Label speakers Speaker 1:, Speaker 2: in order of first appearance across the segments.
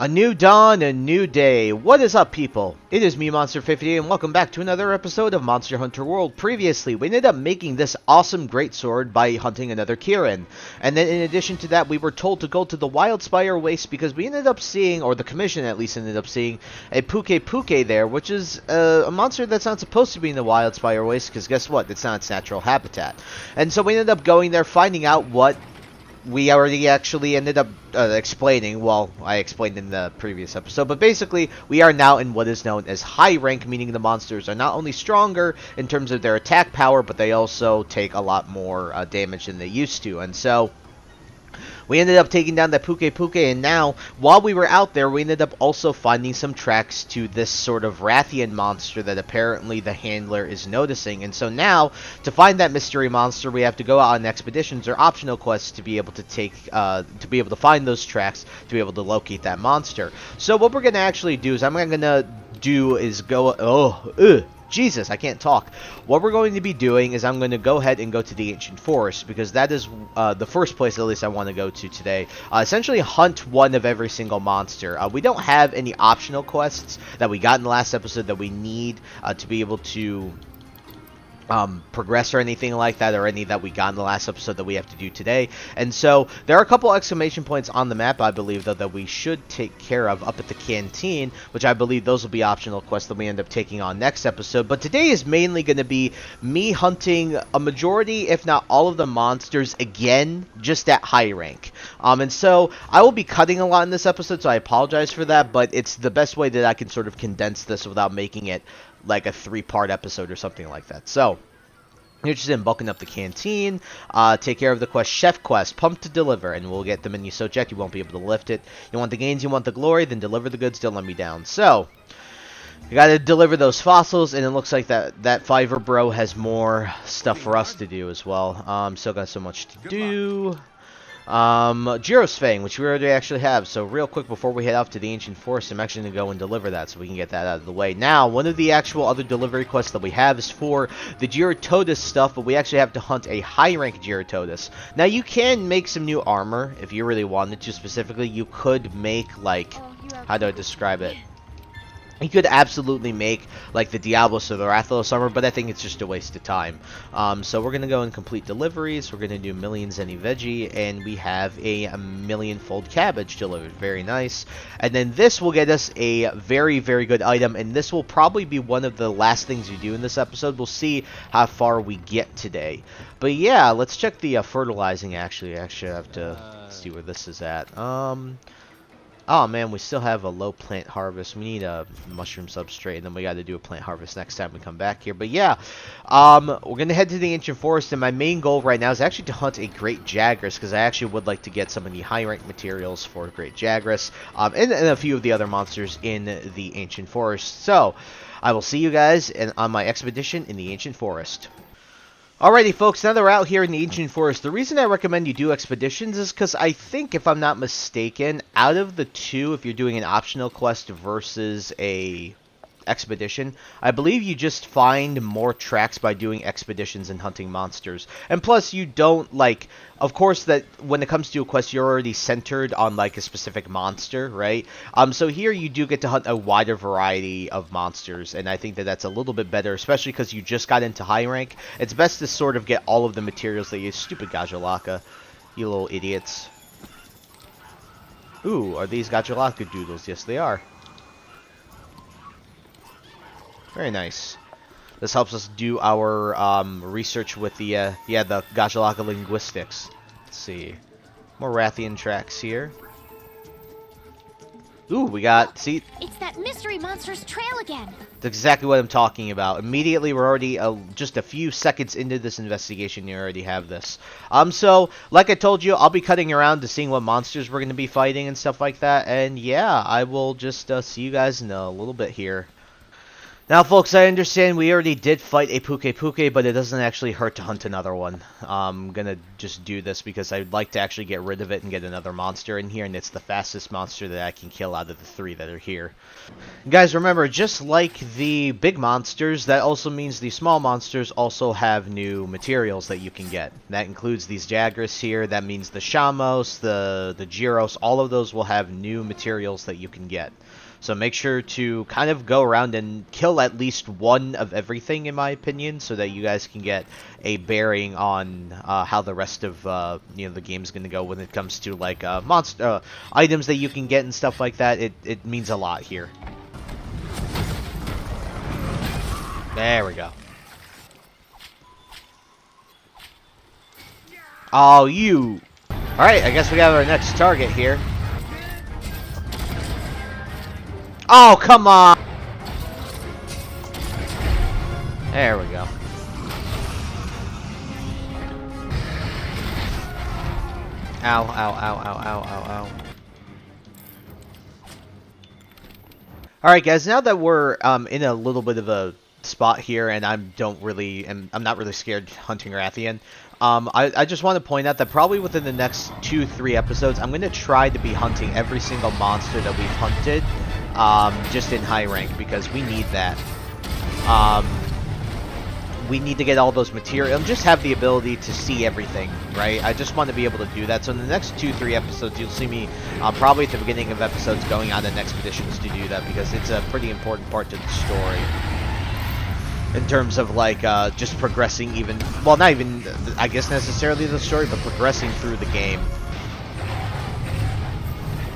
Speaker 1: A new dawn, a new day. What is up, people? It is me, Monster50, and welcome back to another episode of Monster Hunter World. Previously, we ended up making this awesome greatsword by hunting another Kirin. And then in addition to that, we were told to go to the Wildspire Waste because we ended up seeing, or the Commission at least ended up seeing, a Pukei-Pukei there, which is a monster that's not supposed to be in the Wildspire Waste because guess what? It's not its natural habitat. And so we ended up going there, finding out what we already actually ended up explaining. Well, I explained in the previous episode, but basically we are now in what is known as high rank, meaning the monsters are not only stronger in terms of their attack power, but they also take a lot more damage than they used to. And so we ended up taking down that Pukei-Pukei, and now, while we were out there, we ended up also finding some tracks to this sort of Rathian monster that apparently the handler is noticing. And so now, to find that mystery monster, we have to go out on expeditions or optional quests to be able to find those tracks, to be able to locate that monster. So what we're going to actually do is, Jesus, I can't talk. What we're going to be doing is I'm going to go ahead and go to the Ancient Forest, because that is the first place, at least, I want to go to today. Essentially hunt one of every single monster. We don't have any optional quests that we got in the last episode that we need to be able to progress or anything like that, or any that we got in the last episode that we have to do today. And so there are a couple exclamation points on the map, I believe, though, that we should take care of up at the canteen, which I believe those will be optional quests that we end up taking on next episode. But today is mainly going to be me hunting a majority, if not all, of the monsters again, just at high rank. And so I will be cutting a lot in this episode, so I apologize for that, but it's the best way that I can sort of condense this without making it like a 3-part episode or something like that. So you're just in bulking up the canteen, take care of the quest, chef quest, pump to deliver, and we'll get the menu so checked you won't be able to lift it. You want the gains, you want the glory, then deliver the goods, don't let me down. So you gotta deliver those fossils, and it looks like that Fiver bro has more stuff for us to do as well. Still got so much to do. Jiro's Fang, which we already actually have. So real quick before we head off to the Ancient Forest, I'm actually going to go and deliver that so we can get that out of the way. Now, one of the actual other delivery quests that we have is for the Gyarados stuff, but we actually have to hunt a high-rank Gyarados. Now, you can make some new armor if you really wanted to. Specifically, you could make, like, how do I describe it? You could absolutely make, like, the Diablos or the Rathalos armor, but I think it's just a waste of time. So we're going to go and complete deliveries. We're going to do millions any veggie, and we have a million-fold cabbage delivered. Very nice. And then this will get us a very, very good item, and this will probably be one of the last things we do in this episode. We'll see how far we get today. But yeah, let's check the fertilizing, actually. Actually, I have to see where this is at. Oh man, we still have a low plant harvest. We need a mushroom substrate, and then we got to do a plant harvest next time we come back here. But yeah, we're going to head to the Ancient Forest, and my main goal right now is actually to hunt a Great Jagras, because I actually would like to get some of the high-rank materials for Great Jagras, and a few of the other monsters in the Ancient Forest. So, I will see you guys on my expedition in the Ancient Forest. Alrighty, folks, now that we're out here in the Ancient Forest, the reason I recommend you do expeditions is because I think, if I'm not mistaken, out of the two, if you're doing an optional quest versus a expedition, I believe you just find more tracks by doing expeditions and hunting monsters. And plus, you don't, like, of course, that when it comes to a quest, you're already centered on, like, a specific monster, right? So here you do get to hunt a wider variety of monsters, and I think that that's a little bit better, especially because you just got into high rank. It's best to sort of get all of the materials that you... Stupid Gajalaka, you little idiots. Ooh, are these Gajalaka doodles? Yes, they are. Very nice. This helps us do our research with the Gajalaka linguistics. Let's see. More Rathian tracks here. Ooh, we got... See?
Speaker 2: It's that mystery monster's trail again.
Speaker 1: That's exactly what I'm talking about. Immediately, we're already just a few seconds into this investigation. You already have this. So, like I told you, I'll be cutting around to seeing what monsters we're going to be fighting and stuff like that. And yeah, I will just see you guys in a little bit here. Now, folks, I understand we already did fight a Pukei-Pukei, but it doesn't actually hurt to hunt another one. I'm gonna just do this because I'd like to actually get rid of it and get another monster in here, and it's the fastest monster that I can kill out of the 3 that are here. Guys, remember, just like the big monsters, that also means the small monsters also have new materials that you can get. That includes these Jagras here, that means the Shamos, the Gyros, all of those will have new materials that you can get. So make sure to kind of go around and kill at least one of everything, in my opinion, so that you guys can get a bearing on how the rest of the game's going to go when it comes to like monster items that you can get and stuff like that. It means a lot here. There we go. Oh, you! Alright, I guess we got our next target here. Oh, come on! There we go. Ow, ow, ow, ow, ow, ow, ow. Alright guys, now that we're in a little bit of a spot here and I'm not really scared hunting Rathian, I just want to point out that probably within the next 2-3 episodes, I'm going to try to be hunting every single monster that we've hunted. Just in high rank, because we need that. We need to get all those materials and just have the ability to see everything, right? I just want to be able to do that. So in the next 2-3 episodes, you'll see me probably at the beginning of episodes going on expeditions to do that, because it's a pretty important part to the story. In terms of like just progressing even, well, not even, I guess necessarily the story, but progressing through the game.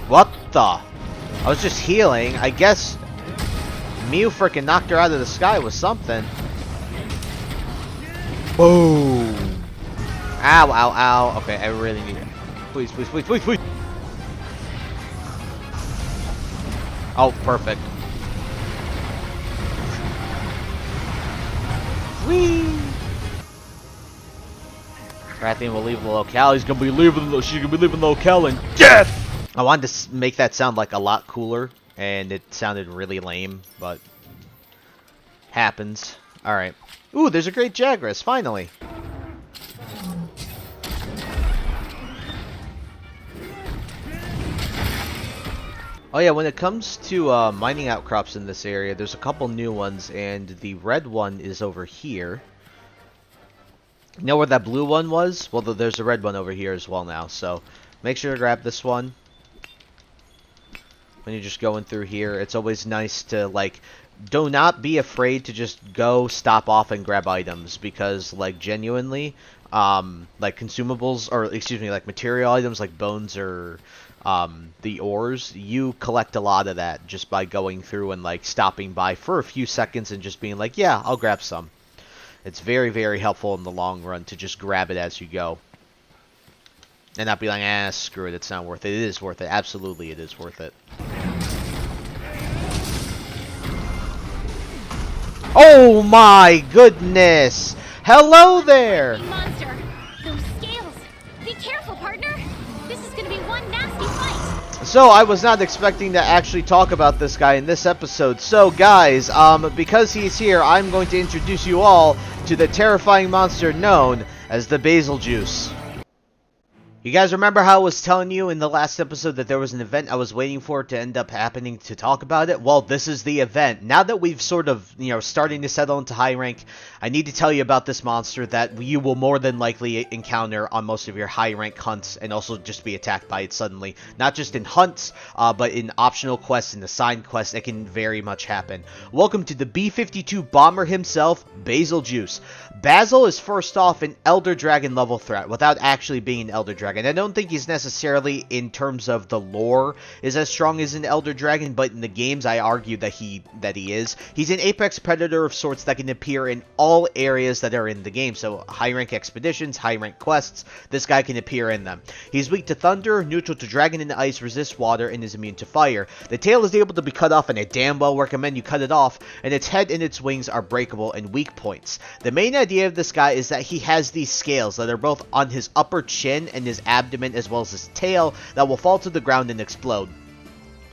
Speaker 1: What the? I was just healing. I guess Mew frickin' knocked her out of the sky with something. Boom! Ow, ow, ow. Okay, I really need it. Please, please, please, please, please! Oh, perfect. Whee! Rathian will leave the locale. She's gonna be leaving the locale in death! I wanted to make that sound like a lot cooler, and it sounded really lame, but happens. Alright. Ooh, there's a great Jagras, finally! Oh yeah, when it comes to mining outcrops in this area, there's a couple new ones, and the red one is over here. You know where that blue one was? Well, there's a red one over here as well now, so make sure to grab this one. When you're just going through here, it's always nice to, like, do not be afraid to just go, stop off, and grab items, because, like, genuinely, like, consumables, or, excuse me, like, material items, like bones or, the ores, you collect a lot of that just by going through and, like, stopping by for a few seconds and just being like, yeah, I'll grab some. It's very, very helpful in the long run to just grab it as you go. And not be like, ah, screw it, it's not worth it. It is worth it. Absolutely, it is worth it. Oh my goodness! Hello there!
Speaker 2: Monster! Those scales! Be careful, partner! This is gonna be one nasty fight!
Speaker 1: So, I was not expecting to actually talk about this guy in this episode. So, guys, because he's here, I'm going to introduce you all to the terrifying monster known as the Basil Juice. You guys remember how I was telling you in the last episode that there was an event I was waiting for it to end up happening to talk about it? Well, this is the event. Now that we've sort of, starting to settle into high rank, I need to tell you about this monster that you will more than likely encounter on most of your high rank hunts, and also just be attacked by it suddenly. Not just in hunts, but in optional quests and assigned quests. It can very much happen. Welcome to the B-52 bomber himself, Basil Juice. Basil is first off an Elder Dragon level threat, without actually being an Elder Dragon. I don't think he's necessarily, in terms of the lore, is as strong as an Elder Dragon, but in the games I argue that he is. He's an apex predator of sorts that can appear in all areas that are in the game. So high rank expeditions, high rank quests, this guy can appear in them. He's weak to thunder, neutral to dragon and ice, resists water, and is immune to fire. The tail is able to be cut off, and I damn well recommend you cut it off, and its head and its wings are breakable and weak points. The main idea of this guy is that he has these scales that are both on his upper chin and his abdomen, as well as his tail, that will fall to the ground and explode.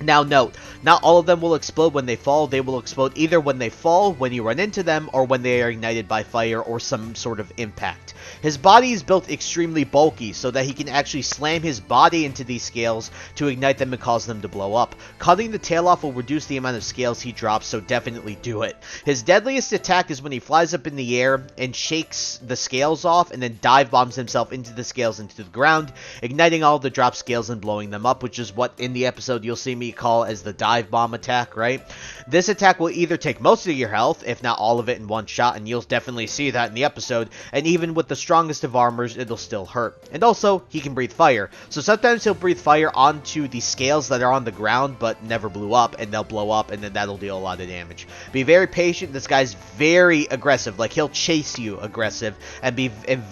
Speaker 1: Now note, not all of them will explode when they fall. They will explode either when they fall, when you run into them, or when they are ignited by fire or some sort of impact. His body is built extremely bulky so that he can actually slam his body into these scales to ignite them and cause them to blow up. Cutting the tail off will reduce the amount of scales he drops, so definitely do it. His deadliest attack is when he flies up in the air and shakes the scales off and then dive bombs himself into the scales into the ground, igniting all the drop scales and blowing them up, which is what in the episode you'll see me call as the dive bomb attack, right? This attack will either take most of your health, if not all of it in one shot, and you'll definitely see that in the episode, and even with the strongest of armors, it'll still hurt. And also, he can breathe fire, so sometimes he'll breathe fire onto the scales that are on the ground, but never blew up, and they'll blow up, and then that'll deal a lot of damage. Be very patient. This guy's very aggressive. Like, he'll chase you aggressive, and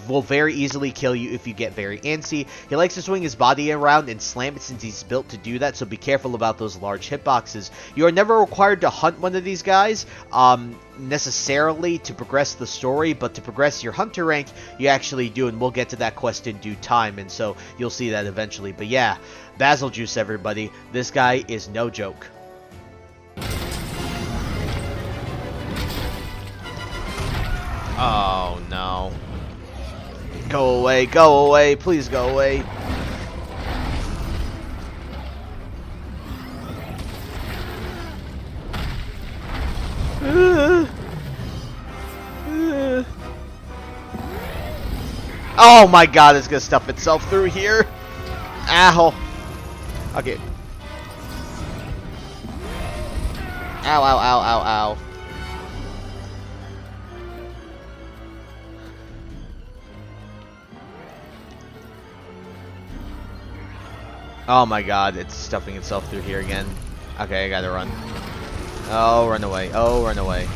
Speaker 1: will very easily kill you if you get very antsy. He likes to swing his body around and slam it since he's built to do that, so be careful about those large hitboxes. You are never required to hunt one of these guys necessarily to progress the story, but to progress your hunter rank, you actually do, and we'll get to that quest in due time, and so you'll see that eventually. But yeah, Basil Juice, everybody. This guy is no joke. Oh no. Go away, please go away. Oh my god, it's gonna stuff itself through here. Ow. Okay. Ow, ow, ow, ow, ow. Oh my god, it's stuffing itself through here again. Okay, I gotta run. Oh, run away. Oh, run away.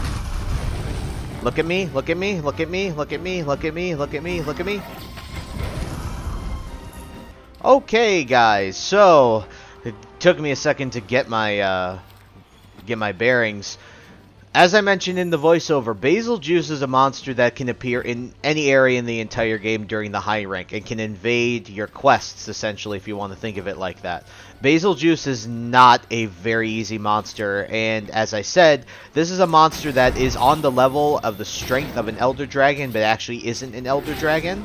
Speaker 1: Look at me, look at me, look at me, look at me, look at me, look at me, look at me. Okay, guys, so it took me a second to get my bearings. As I mentioned in the voiceover, Basil Juice is a monster that can appear in any area in the entire game during the high rank and can invade your quests, essentially, if you want to think of it like that. Basil Juice is not a very easy monster, and as I said, this is a monster that is on the level of the strength of an Elder Dragon, but actually isn't an Elder Dragon.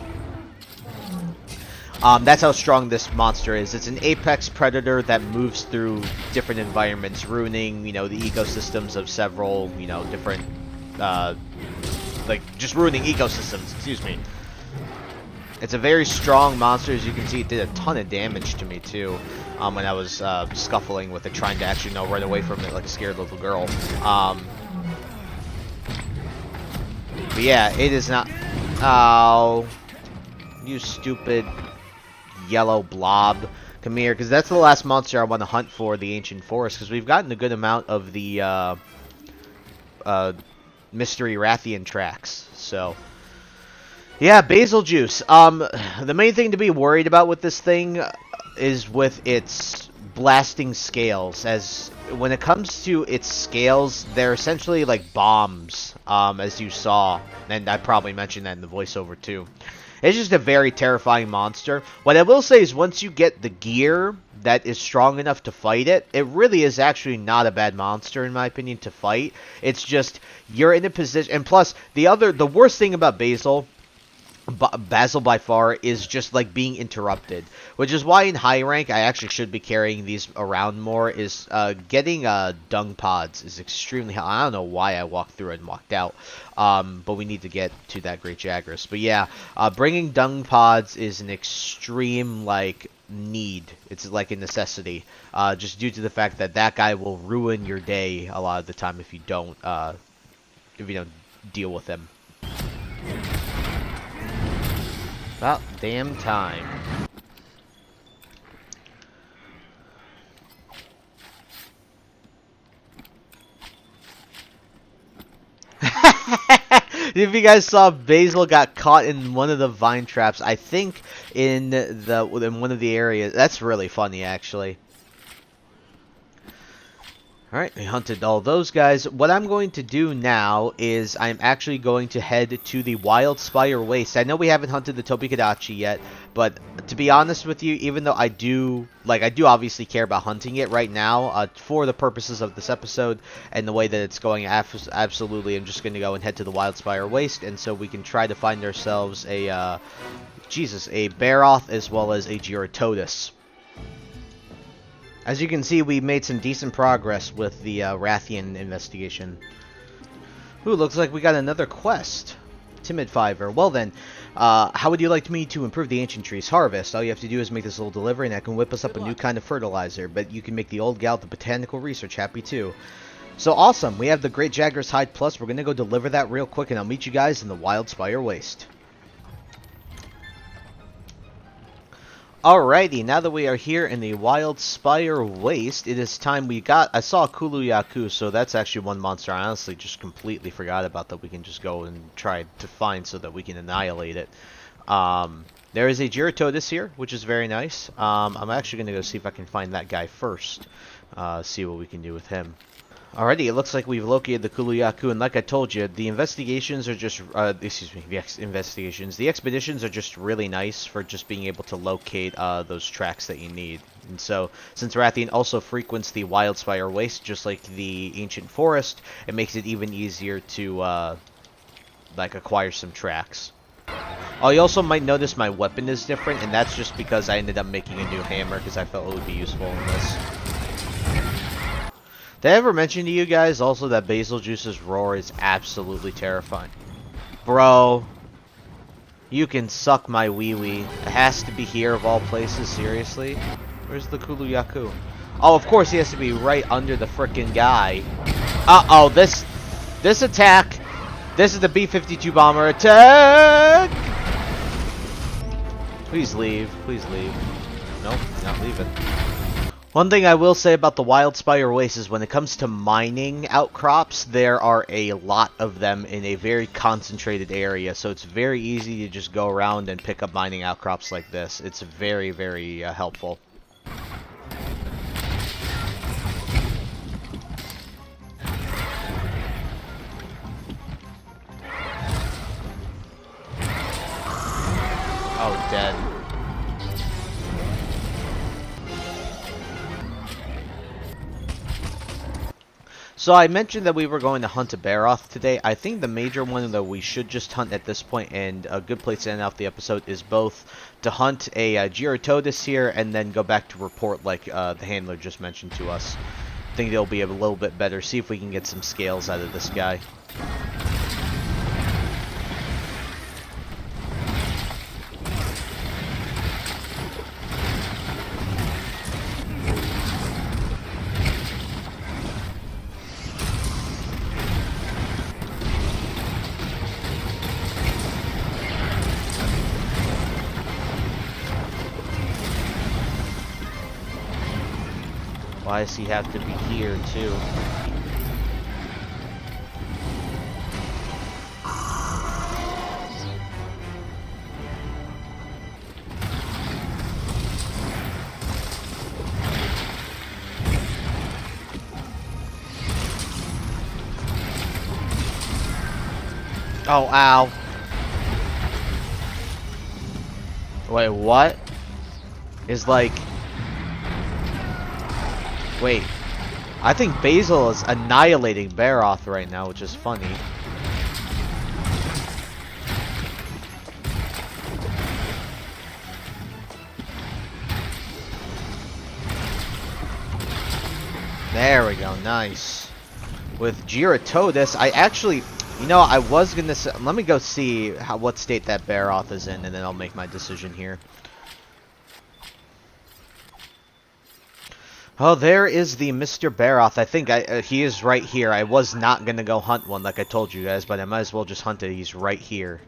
Speaker 1: That's how strong this monster is. It's an apex predator that moves through different environments, ruining, the ecosystems of several, different, like, just ruining ecosystems, excuse me. It's a very strong monster. As you can see, it did a ton of damage to me, too, when I was scuffling with it, trying to actually, run away from it like a scared little girl. But yeah, it is not... Oh, you stupid... yellow blob, come here, because that's the last monster I want to hunt for the Ancient Forest, because we've gotten a good amount of the Mystery Rathian tracks. So yeah, Basil Juice. The main thing to be worried about with this thing is with its blasting scales, as when it comes to its scales, they're essentially like bombs, as you saw, and I probably mentioned that in the voiceover too. It's just a very terrifying monster. What I will say is once you get the gear that is strong enough to fight it, it really is actually not a bad monster in my opinion to fight. It's just you're in a position, and plus the worst thing about Basil by far is just like being interrupted, which is why in high rank I actually should be carrying these around more. Is getting dung pods is extremely hard. I don't know why I walked through it and walked out, but we need to get to that Great Jagras. But yeah, bringing dung pods is an extreme need. It's like a necessity, just due to the fact that that guy will ruin your day a lot of the time if you don't deal with him. About damn time. If you guys saw, Basil got caught in one of the vine traps, I think in one of the areas. That's really funny, actually. Alright, we hunted all those guys. What I'm going to do now is I'm actually going to head to the Wild Spire Waste. I know we haven't hunted the Tobikadachi yet, but to be honest with you, even though I do obviously care about hunting it right now, for the purposes of this episode and the way that it's going, absolutely I'm just going to go and head to the Wild Spire Waste, and so we can try to find ourselves a, a Baroth as well as a Gyrototus. As you can see, we made some decent progress with the Rathian investigation. Ooh, looks like we got another quest. Timid Fiver. Well then, how would you like me to improve the ancient tree's harvest? All you have to do is make this little delivery and I can whip us up a new kind of fertilizer. But you can make the old gal at the botanical research happy too. So awesome, we have the Great Jagger's Hide Plus. We're going to go deliver that real quick and I'll meet you guys in the Wild Spire Waste. Alrighty, now that we are here in the Wild Spire Waste, it is time I saw Kulu-Ya-Ku, so that's actually one monster I honestly just completely forgot about that we can just go and try to find so that we can annihilate it. There is a Gyrototus here, which is very nice. I'm actually going to go see if I can find that guy first, see what we can do with him. Alrighty, it looks like we've located the Kulu-Ya-Ku, and like I told you, the investigations are just, the expeditions are just really nice for just being able to locate those tracks that you need. And so, since Rathian also frequents the Wild Spire Waste, just like the Ancient Forest, it makes it even easier to, acquire some tracks. Oh, you also might notice my weapon is different, and that's just because I ended up making a new hammer, because I felt it would be useful in this. Did I ever mention to you guys also that Basil Juice's roar is absolutely terrifying? Bro, you can suck my wee-wee. It has to be here of all places, seriously? Where's the Kulu-Ya-Ku? Oh, of course he has to be right under the frickin' guy. Uh-oh, this attack, this is the B-52 bomber attack! Please leave, please leave. Nope, not leaving. One thing I will say about the Wild Spire Waste is when it comes to mining outcrops, there are a lot of them in a very concentrated area, so it's very easy to just go around and pick up mining outcrops like this. It's very, very helpful. Oh, dead. So I mentioned that we were going to hunt a Baroth today. I think the major one that we should just hunt at this point, and a good place to end off the episode, is both to hunt a Gyrototus here and then go back to report like the handler just mentioned to us. I think it'll be a little bit better. See if we can get some scales out of this guy. Why does he have to be here, too? Oh, ow. Wait, what? Is like... Wait, I think Basil is annihilating Baroth right now, which is funny. There we go, nice. With Gyrototus, I actually, you know, I was gonna say, let me go see what state that Baroth is in, and then I'll make my decision here. Oh, there is the Mr. Baroth. I think he is right here. I was not going to go hunt one like I told you guys, but I might as well just hunt it. He's right here.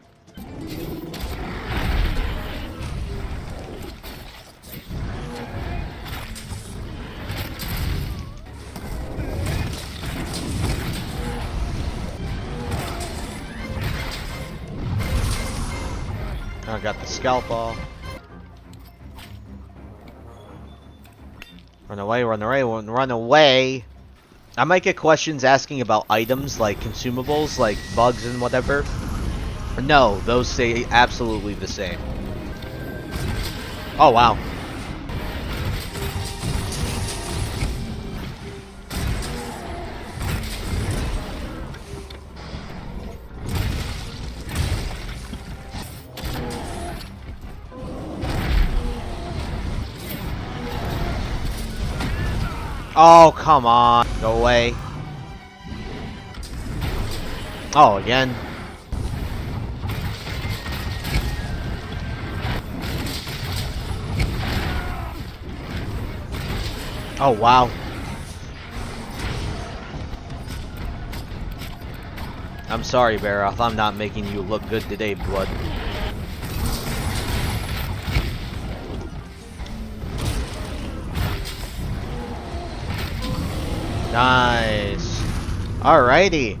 Speaker 1: I got the scalp off. Run away, run away, run away! I might get questions asking about items like consumables, like bugs and whatever. No, those stay absolutely the same. Oh, wow. Oh, come on. Go away. Oh, again. Oh, wow. I'm sorry, Baroth. I'm not making you look good today, Blood. Nice. Alrighty.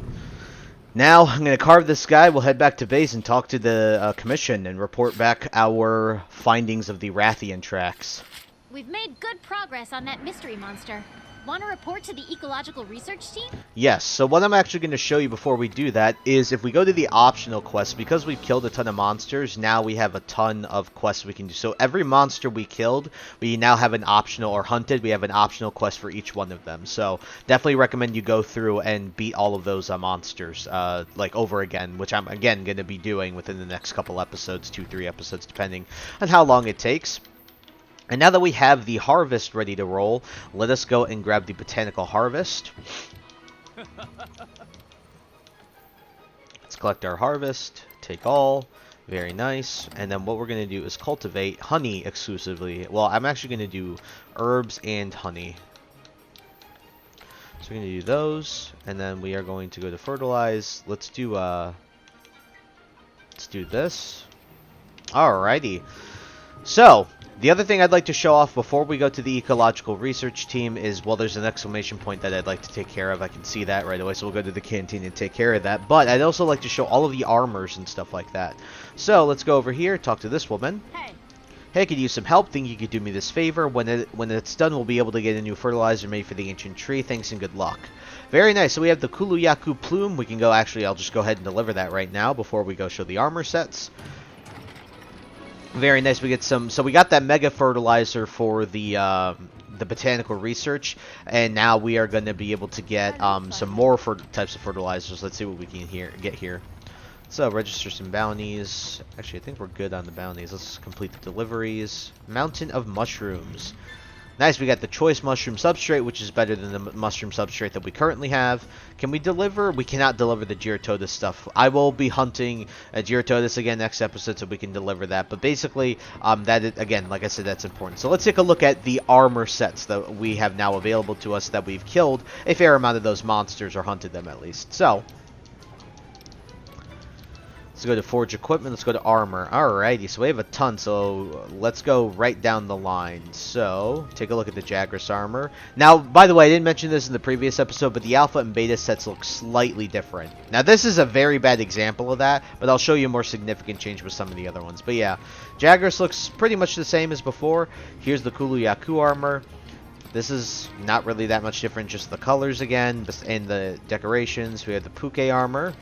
Speaker 1: Now, I'm going to carve this guy. We'll head back to base and talk to the commission and report back our findings of the Rathian tracks.
Speaker 2: We've made good progress on that mystery monster. Want to report to the ecological research team?
Speaker 1: Yes, so what I'm actually going to show you before we do that is if we go to the optional quest, because we've killed a ton of monsters, now we have a ton of quests we can do. So every monster we killed, we now have an optional, or hunted, we have an optional quest for each one of them. So definitely recommend you go through and beat all of those monsters, like over again, which I'm again going to be doing within the next couple episodes, 2-3 episodes, depending on how long it takes. And now that we have the harvest ready to roll, let us go and grab the botanical harvest. Let's collect our harvest, take all, very nice. And then what we're going to do is cultivate honey exclusively. Well, I'm actually going to do herbs and honey. So we're going to do those, and then we are going to go to fertilize. Let's do this. Alrighty. So, the other thing I'd like to show off before we go to the ecological research team is, well, there's an exclamation point that I'd like to take care of. I can see that right away, so we'll go to the canteen and take care of that. But I'd also like to show all of the armors and stuff like that. So, let's go over here, talk to this woman. Hey, could use some help. Think you could do me this favor. When it's done, we'll be able to get a new fertilizer made for the ancient tree. Thanks and good luck. Very nice. So we have the Kulu-Ya-Ku plume. We can go, actually, I'll just go ahead and deliver that right now before we go show the armor sets. Very nice. We get some. So we got that mega fertilizer for the botanical research, and now we are going to be able to get some more types of fertilizers. Let's see what we can get here. So register some bounties. Actually, I think we're good on the bounties. Let's complete the deliveries. Mountain of mushrooms. Nice, we got the choice mushroom substrate, which is better than the mushroom substrate that we currently have. Can we deliver? We cannot deliver the Gyrototus stuff. I will be hunting a Gyrototus again next episode so we can deliver that. But basically, that is, again, like I said, that's important. So let's take a look at the armor sets that we have now available to us that we've killed a fair amount of those monsters, or hunted them at least. So let's go to forge equipment. Let's go to armor. Alrighty, so we have a ton. So let's go right down the line. So take a look at the Jagras armor. Now, by the way, I didn't mention this in the previous episode, but the alpha and beta sets look slightly different. Now, this is a very bad example of that, but I'll show you a more significant change with some of the other ones. But yeah, Jagras looks pretty much the same as before. Here's the Kulu-Ya-Ku armor. This is not really that much different, just the colors again and the decorations. We have the Pukei armor.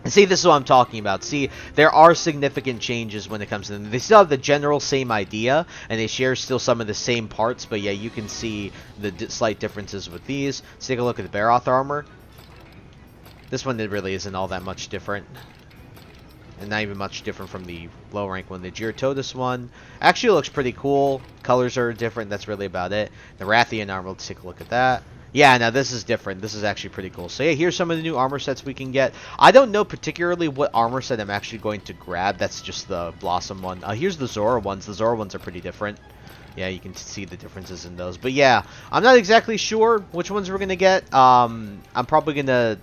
Speaker 1: And see, this is what I'm talking about. See, there are significant changes when it comes to them. They still have the general same idea, and they share still some of the same parts, but yeah, you can see the slight differences with these. Let's take a look at the Baroth armor. This one really isn't all that much different. And not even much different from the low rank one. The Gyrototus one actually looks pretty cool. Colors are different. That's really about it. The Rathian armor, let's take a look at that. Yeah, now this is different. This is actually pretty cool. So yeah, here's some of the new armor sets we can get. I don't know particularly what armor set I'm actually going to grab. That's just the Blossom one. Here's the Zora ones. The Zora ones are pretty different. Yeah, you can see the differences in those. But yeah, I'm not exactly sure which ones we're going to get. I'm probably going to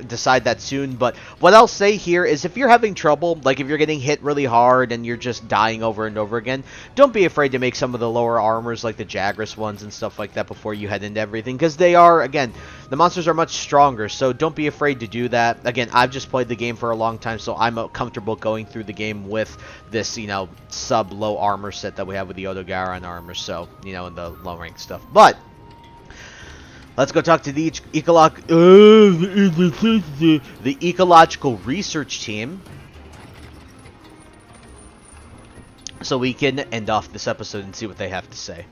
Speaker 1: decide that soon, but what I'll say here is if you're having trouble, like if you're getting hit really hard and you're just dying over and over again, don't be afraid to make some of the lower armors like the Jagras ones and stuff like that before you head into everything, because they are, again, the monsters are much stronger, so don't be afraid to do that. Again, I've just played the game for a long time, so I'm comfortable going through the game with this, you know, sub-low armor set that we have with the Odogaron armor, so, you know, and the low rank stuff. But Let's go talk to the the ecological research team, so we can end off this episode and see what they have to say.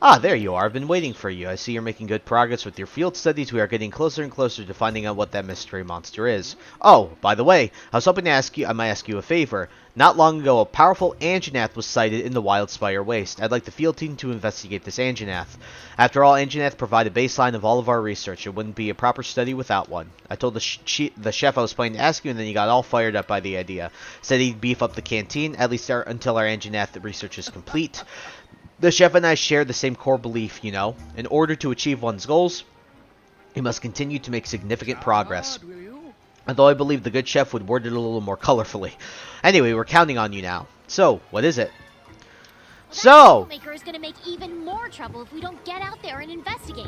Speaker 1: Ah, there you are. I've been waiting for you. I see you're making good progress with your field studies. We are getting closer and closer to finding out what that mystery monster is. Oh, by the way, I was hoping to I might ask you a favor. Not long ago, a powerful Anjanath was sighted in the Wildspire Waste. I'd like the field team to investigate this Anjanath. After all, Anjanath provide a baseline of all of our research. It wouldn't be a proper study without one. I told the chef I was planning to ask you, and then he got all fired up by the idea. Said he'd beef up the canteen, at least until our Anjanath research is complete. The chef and I share the same core belief, you know. In order to achieve one's goals, he must continue to make significant progress. Although I believe the good chef would word it a little more colorfully. Anyway, we're counting on you now. So, what is it?
Speaker 2: So, Maker is going to make even more trouble if we don't get out there and investigate.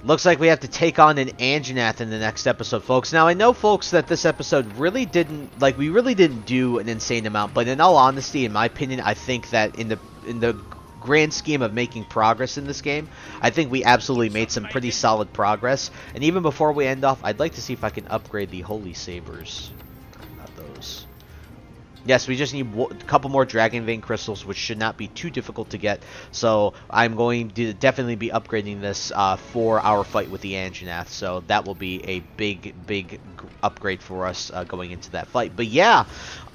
Speaker 1: Looks like we have to take on an Anjanath in the next episode, folks. Now, I know, folks, that this episode really didn't, we really didn't do an insane amount, but in all honesty, in my opinion, I think that in the grand scheme of making progress in this game, I think we absolutely made some pretty solid progress. And even before we end off, I'd like to see if I can upgrade the Holy Sabers. Not those. Yes, we just need a couple more Dragon Vein Crystals, which should not be too difficult to get. So I'm going to definitely be upgrading this for our fight with the Anjanath. So that will be a big upgrade for us going into that fight. But yeah,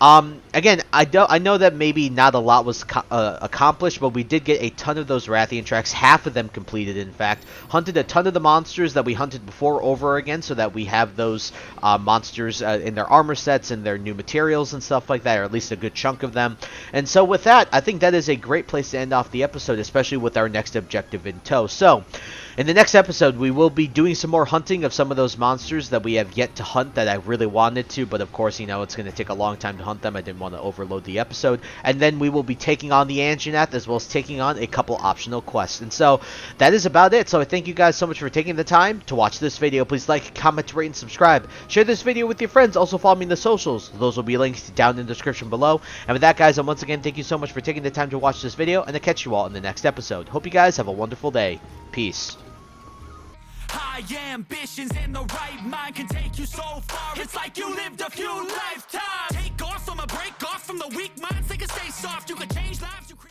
Speaker 1: again, I know that maybe not a lot was accomplished, but we did get a ton of those Rathian tracks, half of them completed, in fact. Hunted a ton of the monsters that we hunted before over again, so that we have those monsters in their armor sets and their new materials and stuff like that, or at least a good chunk of them. And so with that, I think that is a great place to end off the episode, especially with our next objective in tow. So, in the next episode, we will be doing some more hunting of some of those monsters that we have yet to hunt that I really wanted to, but of course, you know, it's going to take a long time to hunt them. I didn't want to overload the episode. And then we will be taking on the Anjanath, as well as taking on a couple optional quests. And so, that is about it. So I thank you guys so much for taking the time to watch this video. Please like, comment, rate, and subscribe. Share this video with your friends. Also follow me in the socials. Those will be linked down in the description below. And with that, guys, once again, thank you so much for taking the time to watch this video, and I'll catch you all in the next episode. Hope you guys have a wonderful day. Peace. High ambitions in the right mind can take you so far. It's like you lived a few lifetimes.